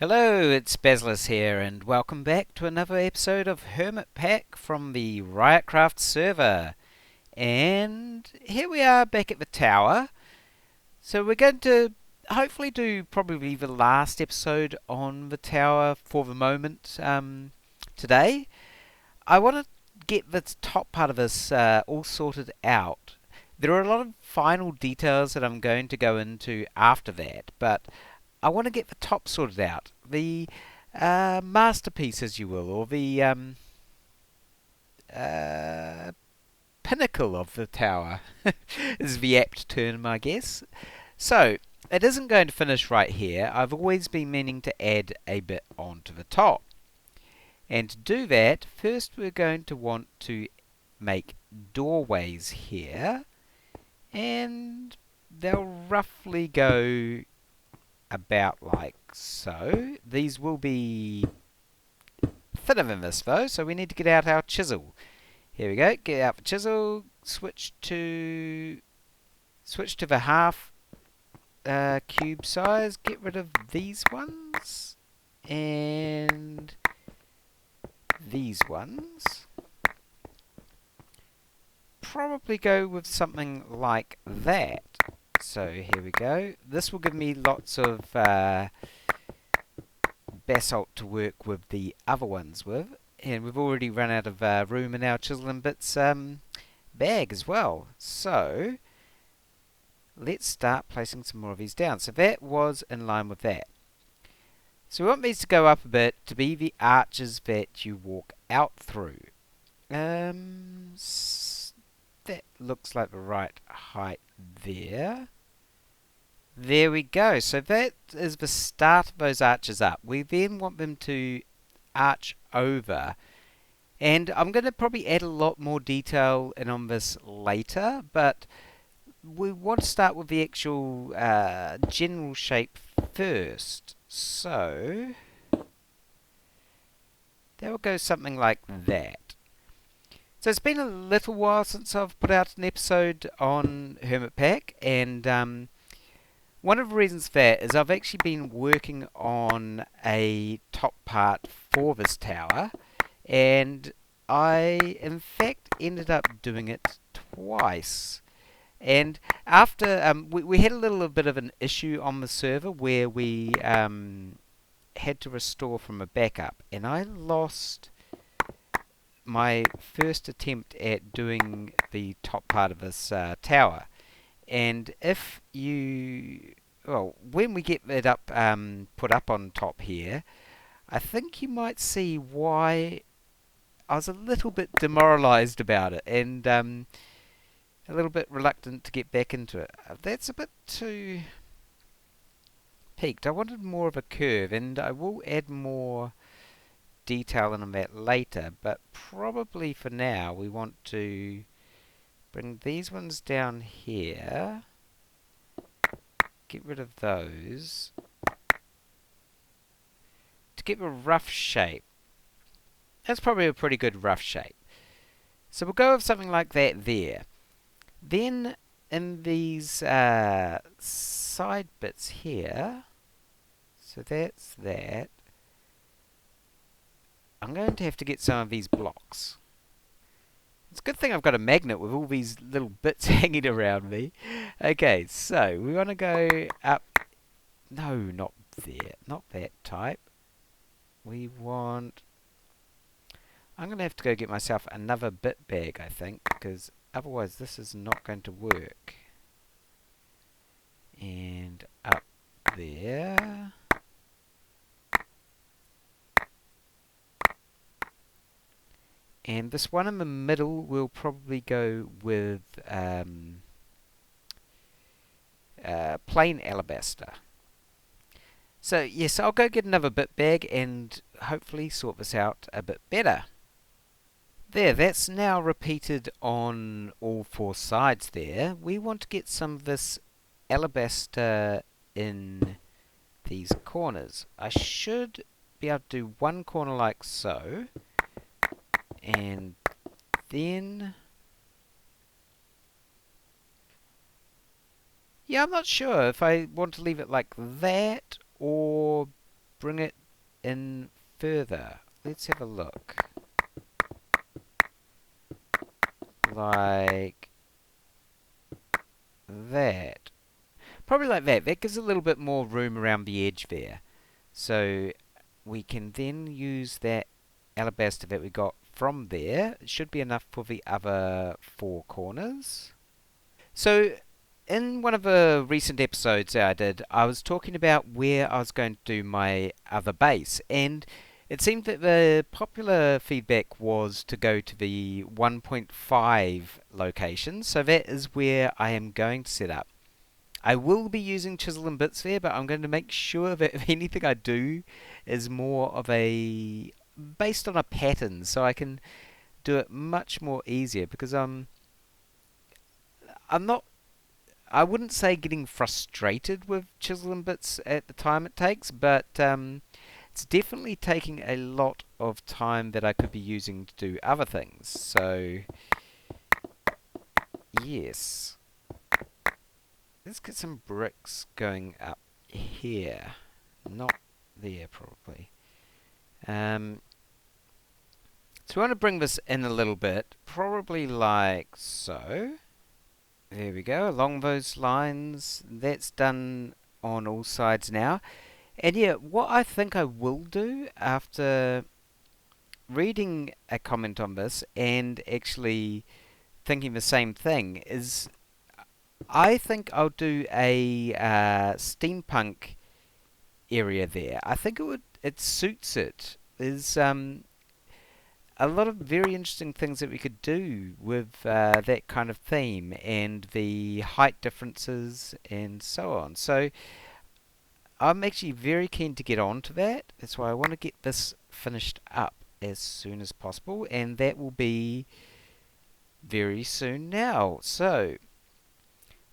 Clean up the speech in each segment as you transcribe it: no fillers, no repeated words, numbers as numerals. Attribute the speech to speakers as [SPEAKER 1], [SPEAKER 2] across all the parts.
[SPEAKER 1] Hello, it's Bezlis here, and welcome back to another episode of HermitPack from the Ryotcraft server. And here we are back at the tower. So we're going to hopefully do probably the last episode on the tower for the moment today. I want to get the top part of this all sorted out. There are a lot of final details that I'm going to go into after that, but I want to get the top sorted out. The masterpiece, as you will, or the uh, pinnacle of the tower is the apt term, I guess. So, it isn't going to finish right here. I've always been meaning to add a bit onto the top. And to do that, first we're going to want to make doorways here. And they'll roughly go about like so. These will be thinner than this though, so we need to get out our chisel. Here we go, get out the chisel, switch to the half cube size, get rid of these ones, and these ones. Probably go with something like that. So here we go. This will give me lots of basalt to work with the other ones with. And we've already run out of room in our chisel and bits bag as well. So let's start placing some more of these down. So that was in line with that. So we want these to go up a bit to be the arches that you walk out through. That looks like the right height there. There we go. So that is the start of those arches up. We then want them to arch over. And I'm going to probably add a lot more detail in on this later, but we want to start with the actual general shape first. So that will go something like that. So it's been a little while since I've put out an episode on HermitPack, and one of the reasons for that is I've actually been working on a top part for this tower, and I in fact ended up doing it twice. And after we had a little bit of an issue on the server where we had to restore from a backup, and I lost my first attempt at doing the top part of this tower. And if you, well, when we get it up, put up on top here, I think you might see why I was a little bit demoralized about it, and a little bit reluctant to get back into it. That's a bit too peaked. I wanted more of a curve, and I will add more detail on that later, but probably for now we want to bring these ones down here, get rid of those, to get a rough shape. That's probably a pretty good rough shape. So we'll go with something like that there. Then in these side bits here, so that's that, I'm going to have to get some of these blocks. It's a good thing I've got a magnet with all these little bits hanging around me. Okay, so we want to go up. No, not there. Not that type. We want... I'm going to have to go get myself another bit bag, I think, because otherwise this is not going to work. And up there. And this one in the middle will probably go with plain alabaster. So yes, I'll go get another bit bag and hopefully sort this out a bit better. There, that's now repeated on all four sides there. We want to get some of this alabaster in these corners. I should be able to do one corner like so. And then... yeah, I'm not sure if I want to leave it like that or bring it in further. Let's have a look. Like that. Probably like that. That gives a little bit more room around the edge there. So we can then use that alabaster that we got from there. It should be enough for the other 4 corners. So in one of the recent episodes that I did, I was talking about where I was going to do my other base, and it seemed that the popular feedback was to go to the 1.5 location, so that is where I am going to set up. I will be using chisel and bits there, but I'm going to make sure that anything I do is more of a based on a pattern, so I can do it much more easier, because I'm not, I wouldn't say getting frustrated with chisel and bits at the time it takes, but it's definitely taking a lot of time that I could be using to do other things. So yes, let's get some bricks going up here, not there probably. So we want to bring this in a little bit, probably like so. There we go, along those lines. That's done on all sides now. And yeah, what I think I will do after reading a comment on this and actually thinking the same thing is I think I'll do a steampunk area there. I think it suits it. There's a lot of very interesting things that we could do with that kind of theme and the height differences and so on. So I'm actually very keen to get on to that. That's why I want to get this finished up as soon as possible, and that will be very soon now. So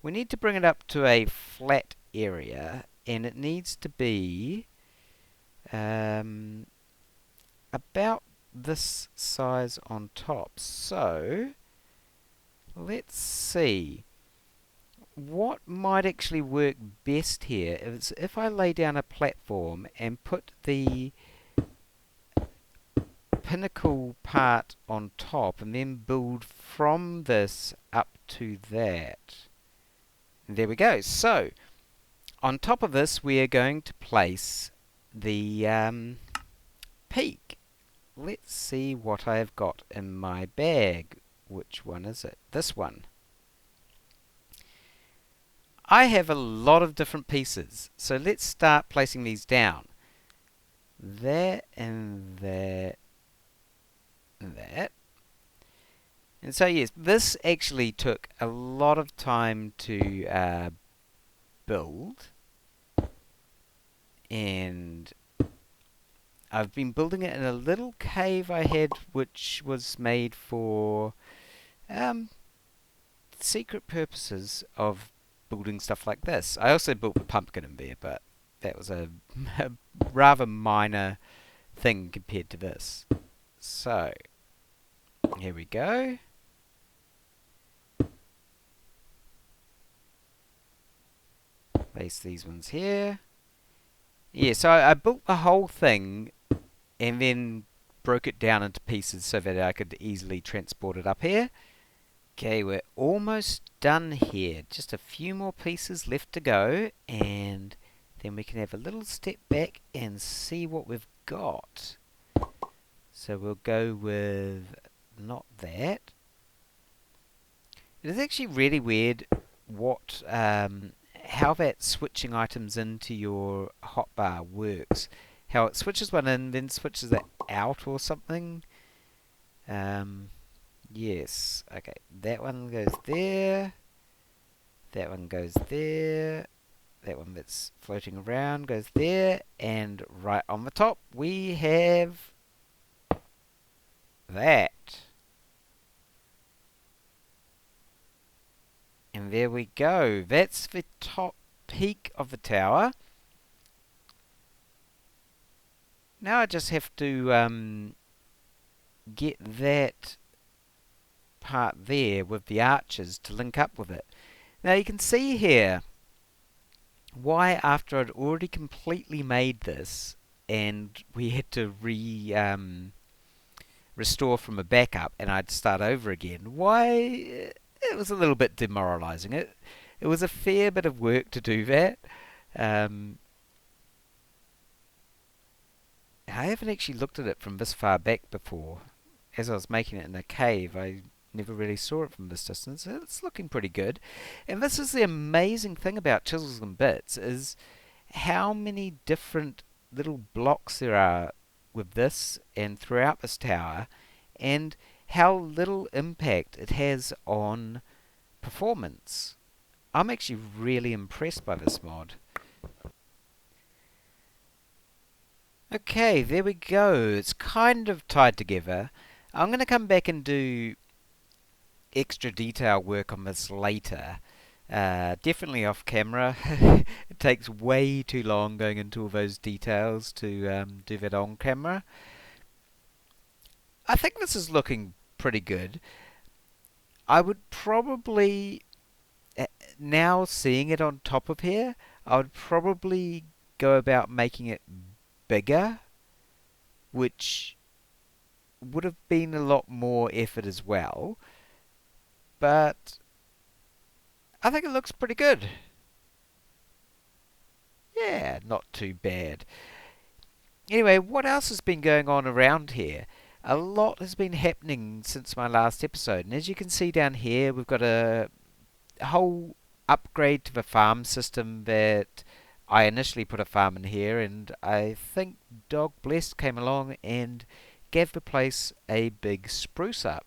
[SPEAKER 1] we need to bring it up to a flat area, and it needs to be about this size on top. So let's see what might actually work best here is if I lay down a platform and put the pinnacle part on top and then build from this up to that. And there we go. So on top of this we are going to place the peak. Let's see what I've got in my bag. Which one is it? This one. I have a lot of different pieces, so let's start placing these down. That and that and that. And so yes, this actually took a lot of time to build, and I've been building it in a little cave I had, which was made for secret purposes of building stuff like this. I also built the pumpkin in there, but that was a rather minor thing compared to this. So here we go. Place these ones here. Yeah, so I built the whole thing and then broke it down into pieces so that I could easily transport it up here. Okay, we're almost done here. Just a few more pieces left to go, and then we can have a little step back and see what we've got. So we'll go with not that. It is actually really weird what how that switching items into your hotbar works. How it switches one in, then switches it out or something. Yes, okay, that one goes there, that one goes there, that one that's floating around goes there, and right on the top we have that. And there we go, that's the top peak of the tower. Now I just have to get that part there with the arches to link up with it. Now you can see here why after I'd already completely made this and we had to restore from a backup, and I'd start over again. Why? It was a little bit demoralising. It was a fair bit of work to do that. Um, I haven't actually looked at it from this far back before. As I was making it in a cave, I never really saw it from this distance. It's looking pretty good. And this is the amazing thing about Chisels and Bits, is how many different little blocks there are with this and throughout this tower, and how little impact it has on performance. I'm actually really impressed by this mod. Okay, there we go. It's kind of tied together. I'm going to come back and do extra detail work on this later. Definitely off camera. It takes way too long going into all those details to do that on camera. I think this is looking pretty good. I would probably, now seeing it on top of here, I would probably go about making it bigger, which would have been a lot more effort as well, but I think it looks pretty good. Yeah, not too bad. Anyway, what else has been going on around here? A lot has been happening since my last episode, and as you can see down here, we've got a whole upgrade to the farm system that I initially put a farm in here, and I think Dog Blessed came along and gave the place a big spruce up.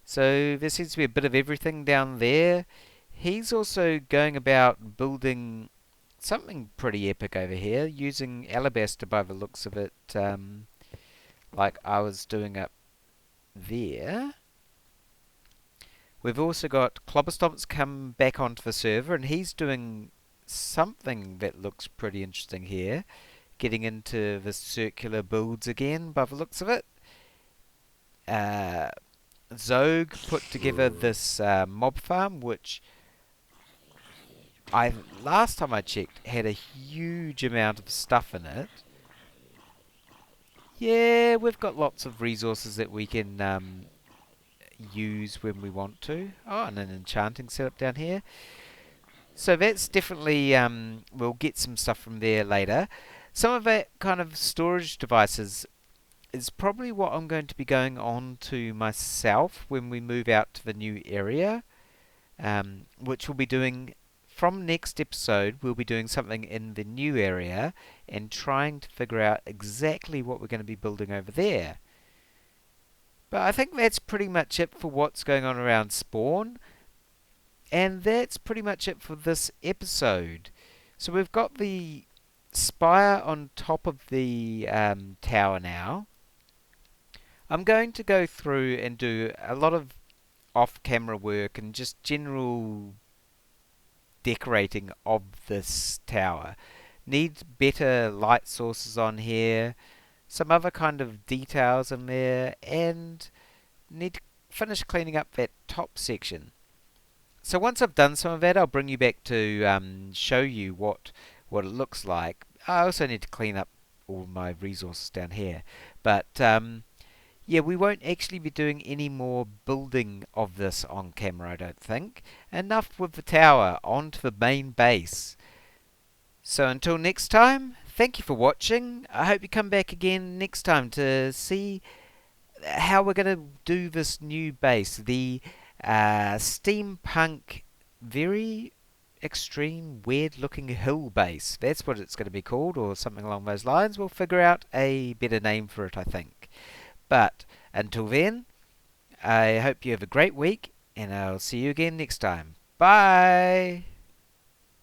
[SPEAKER 1] So there seems to be a bit of everything down there. He's also going about building something pretty epic over here, using alabaster by the looks of it, like I was doing up there. We've also got Clobberstomp's come back onto the server, and he's doing something that looks pretty interesting here, getting into the circular builds again by the looks of it. Zog put together this mob farm, which last time I checked had a huge amount of stuff in it. Yeah, we've got lots of resources that we can use when we want to. Oh, and an enchanting setup down here. So that's definitely, we'll get some stuff from there later. Some of that kind of storage devices is probably what I'm going to be going on to myself when we move out to the new area, which we'll be doing from next episode. We'll be doing something in the new area and trying to figure out exactly what we're going to be building over there. But I think that's pretty much it for what's going on around Spawn, and that's pretty much it for this episode. So we've got the spire on top of the tower now. I'm going to go through and do a lot of off-camera work and just general decorating of this tower. Needs better light sources on here, some other kind of details in there, and need to finish cleaning up that top section. So once I've done some of that, I'll bring you back to show you what it looks like. I also need to clean up all my resources down here, but yeah, we won't actually be doing any more building of this on camera, I don't think. Enough with the tower, on to the main base. So until next time, thank you for watching. I hope you come back again next time to see how we're going to do this new base. The steampunk, very extreme, weird looking hill base. That's what it's going to be called, or something along those lines. We'll figure out a better name for it, I think. But until then, I hope you have a great week, and I'll see you again next time. Bye!